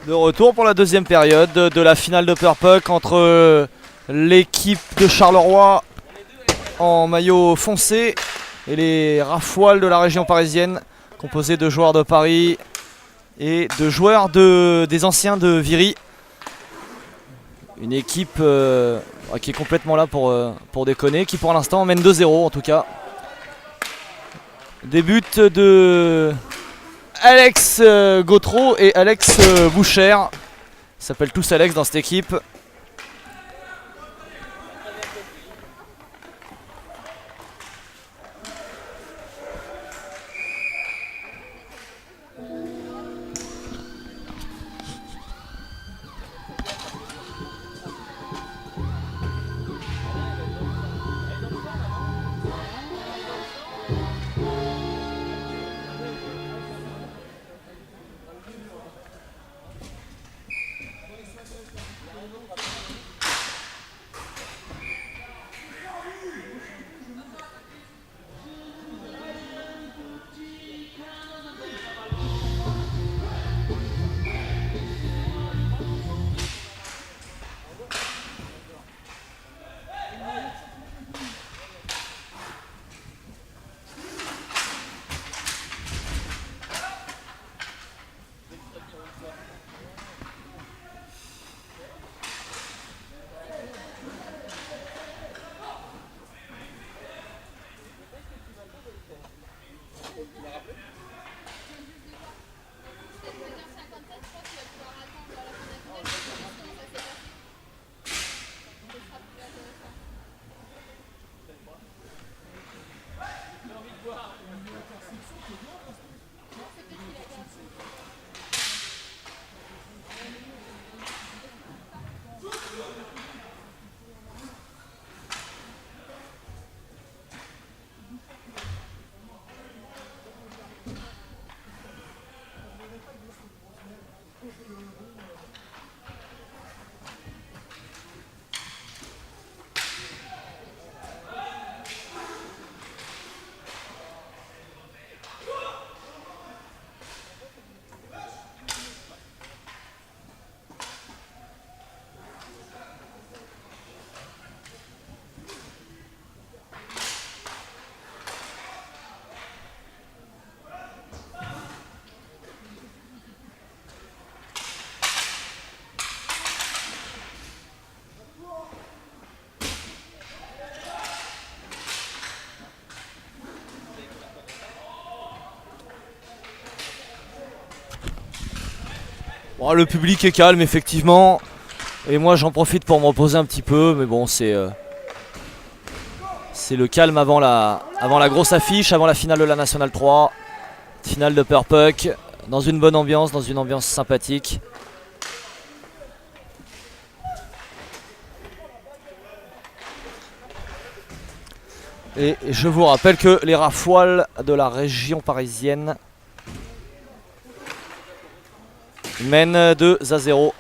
De retour pour la deuxième période de la finale de Upper Puck entre l'équipe de Charleroi en maillot foncé et les Raffoiles de la région parisienne, composés de joueurs de Paris et de joueurs des anciens de Viry. Une équipe qui est complètement là pour déconner, qui pour l'instant mène 2-0 en tout cas. Des buts de Alex Gautreau et Alex Boucher. Ils s'appellent tous Alex dans cette équipe. Bon, le public est calme effectivement. Et moi j'en profite pour me reposer un petit peu. Mais bon, c'est le calme avant la grosse affiche, avant la finale de la Nationale 3. Finale de Upper Puck. Dans une bonne ambiance, dans une ambiance sympathique. Et je vous rappelle que les Raffoiles de la région parisienne mènent 2-0.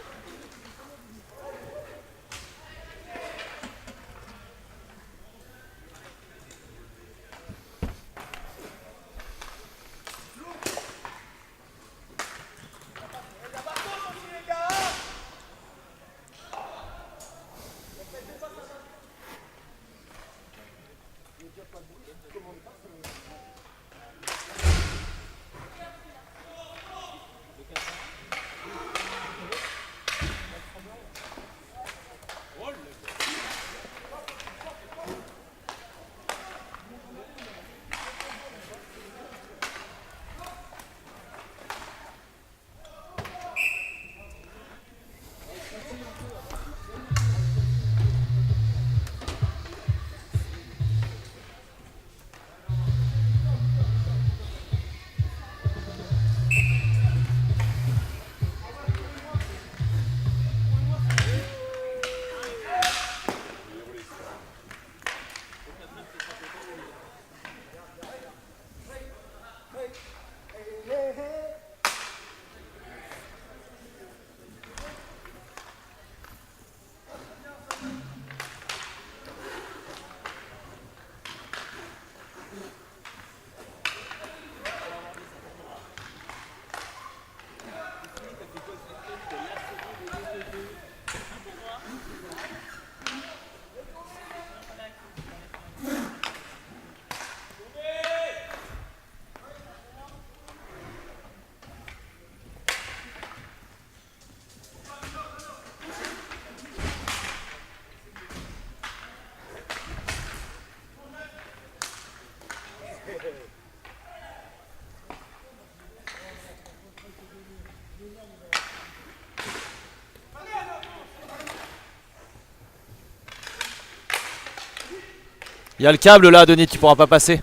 Il y a le câble là, Denis, tu pourras pas passer.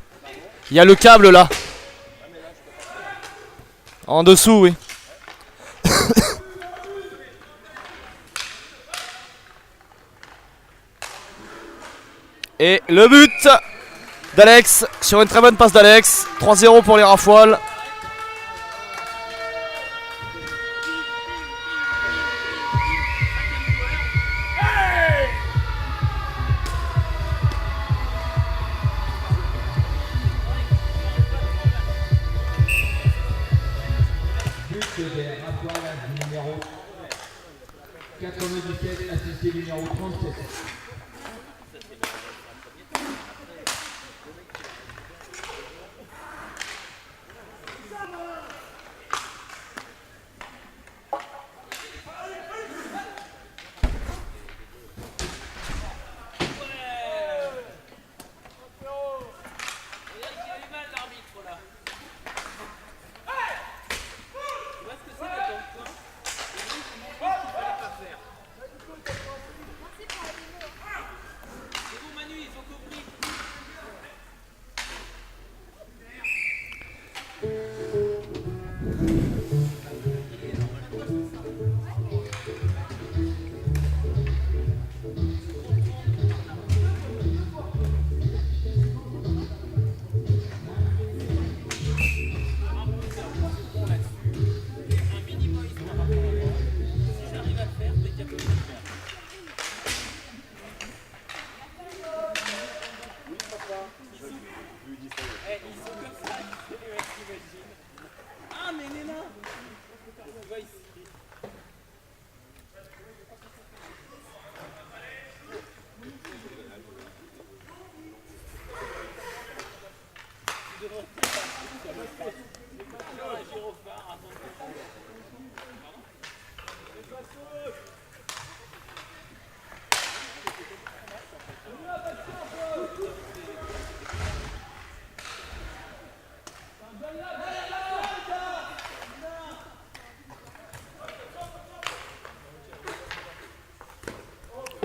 Il y a le câble là. En dessous, oui. Et le but d'Alex sur une très bonne passe d'Alex. 3-0 pour les Raffoiles. Des Raffoiles du numéro 97, assisté numéro 37.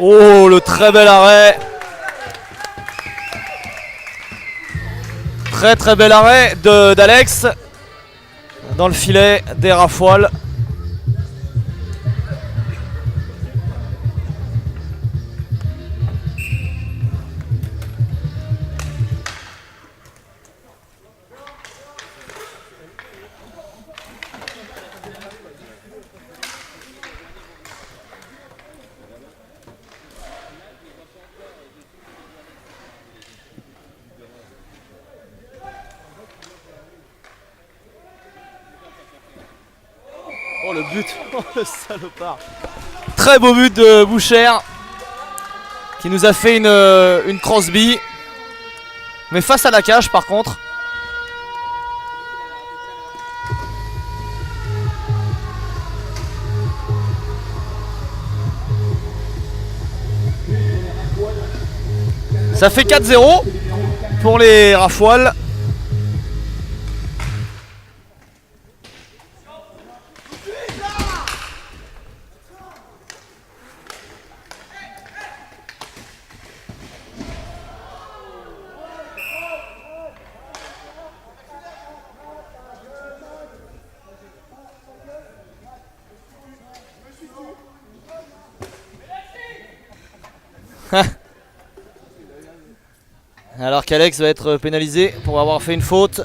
Oh, le très bel arrêt. Très très bel arrêt d'Alex dans le filet des Raffoiles. Oh le but, oh le salopard. Très beau but de Boucher qui nous a fait une crossbie. Mais face à la cage par contre. Ça fait 4-0 pour les Raffoiles. Alors qu'Alex va être pénalisé pour avoir fait une faute.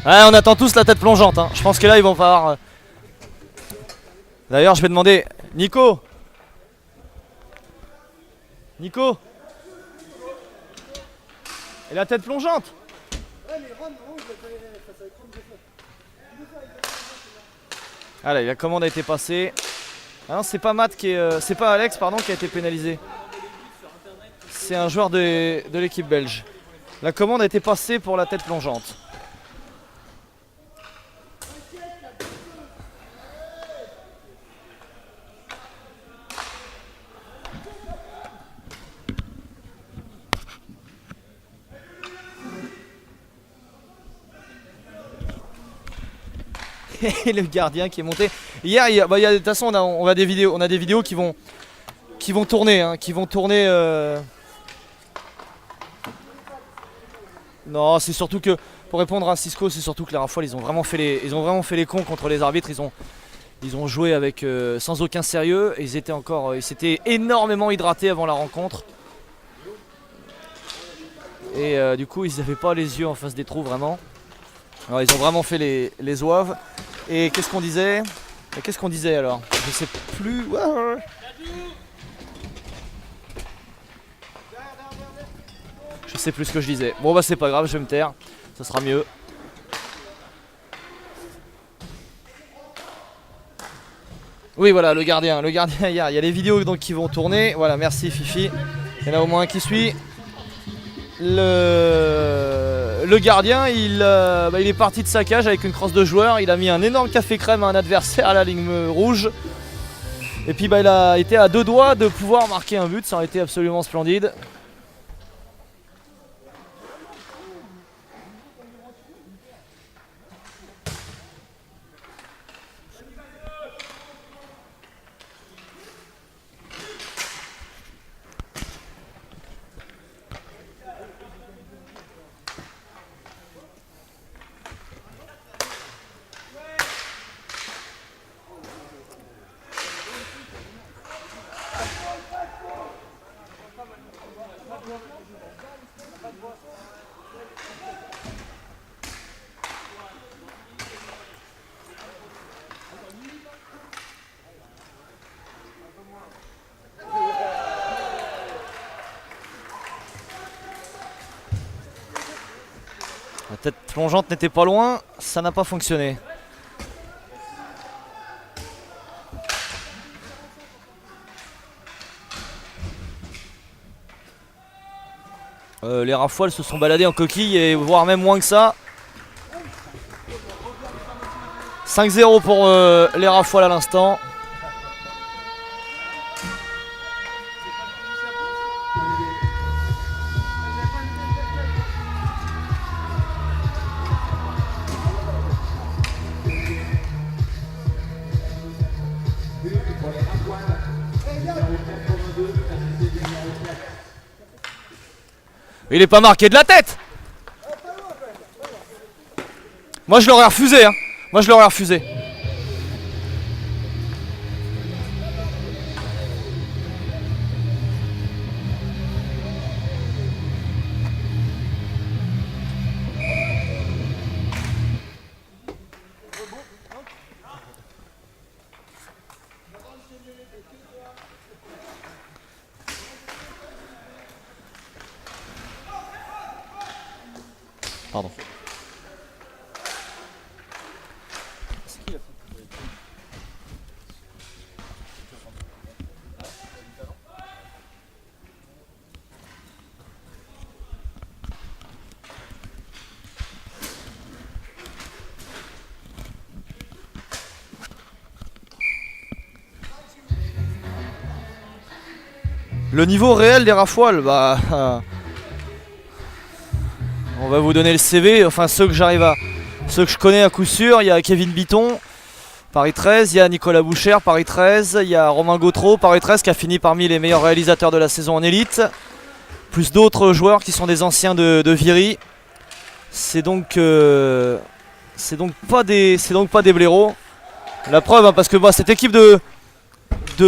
Ouais, on attend tous la tête plongeante, hein. Je pense que là ils vont falloir... D'ailleurs je vais demander... Nico, et la tête plongeante? Allez, la commande a été passée. Ah non, c'est pas Matt qui est, c'est pas Alex pardon qui a été pénalisé. C'est un joueur de l'équipe belge. La commande a été passée pour la tête plongeante. et le gardien qui est monté. Hier, de toute façon, on a des vidéos qui vont tourner, hein, Non, c'est surtout que pour répondre à Cisco, c'est surtout que les Rafales, ils ont vraiment fait les cons contre les arbitres. Ils ont joué avec sans aucun sérieux. Et ils s'étaient énormément hydratés avant la rencontre. Et du coup, ils n'avaient pas les yeux en face des trous vraiment. Alors, ils ont vraiment fait les zouaves. Et qu'est-ce qu'on disait? Alors? Je sais plus. Je sais plus ce que je disais. Bon bah c'est pas grave, je vais me taire. Ça sera mieux. Oui voilà, le gardien, il y a les vidéos donc qui vont tourner. Voilà, merci Fifi. Il y en a au moins un qui suit. Le gardien, il est parti de sa cage avec une crosse de joueur. Il a mis un énorme café crème à un adversaire à la ligne rouge. Et puis il a été à 2 doigts de pouvoir marquer un but. Ça aurait été absolument splendide. La tête plongeante n'était pas loin, ça n'a pas fonctionné. Les Rafales se sont baladés en coquille et voire même moins que ça. 5-0 pour les Rafales à l'instant. Il est pas marqué de la tête. Moi je l'aurais refusé hein. Pardon. Le niveau réel des Rafales, bah... on va vous donner le CV, enfin ceux que je connais à coup sûr. Il y a Kevin Bitton, Paris 13, il y a Nicolas Boucher, Paris 13, il y a Romain Gautreau, Paris 13 qui a fini parmi les meilleurs réalisateurs de la saison en élite. Plus d'autres joueurs qui sont des anciens de Viry. C'est donc pas des blaireaux. La preuve hein, parce que bah, cette équipe de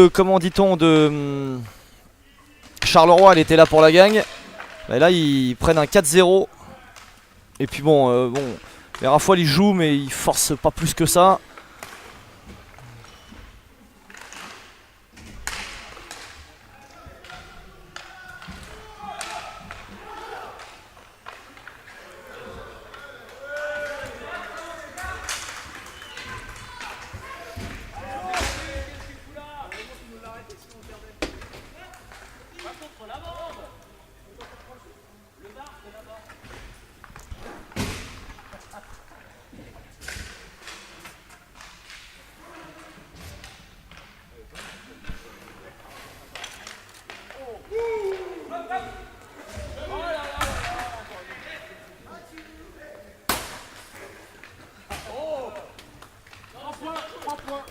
comment dit-on de Charleroi elle était là pour la gagne. Et là ils prennent un 4-0. Et puis bon, les Rafales ils jouent mais ils forcent pas plus que ça.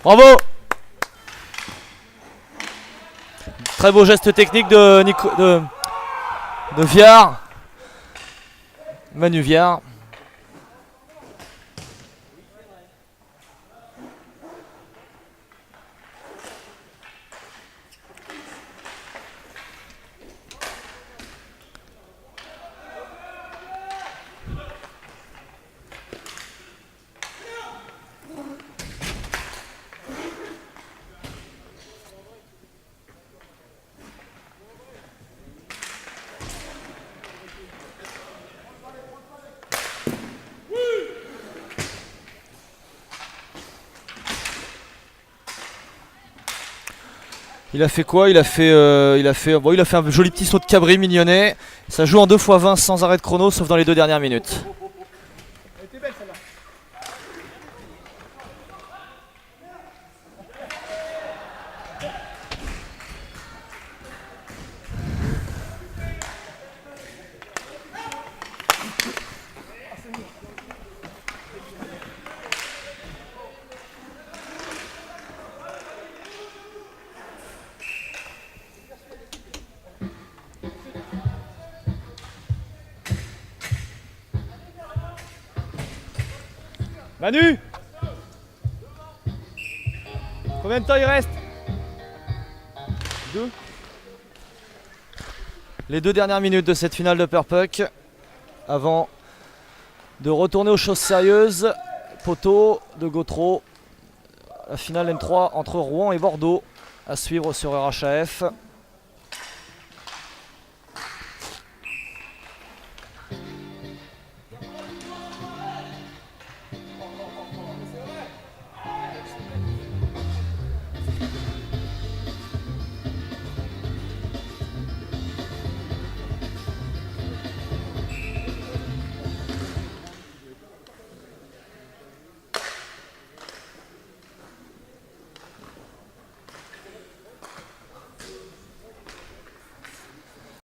Bravo. Très beau geste technique de Viard. Manu Viard. Il a fait quoi? Il a fait un joli petit saut de cabri mignonnet. Ça joue en 2x20 sans arrêt de chrono, sauf dans les 2 dernières minutes. Elle était belle celle-là. Manu, combien de temps il reste? 2. Les 2 dernières minutes de cette finale de Upper Puck avant de retourner aux choses sérieuses. Poteau de Gautreau. La finale M3 entre Rouen et Bordeaux à suivre sur RHAF.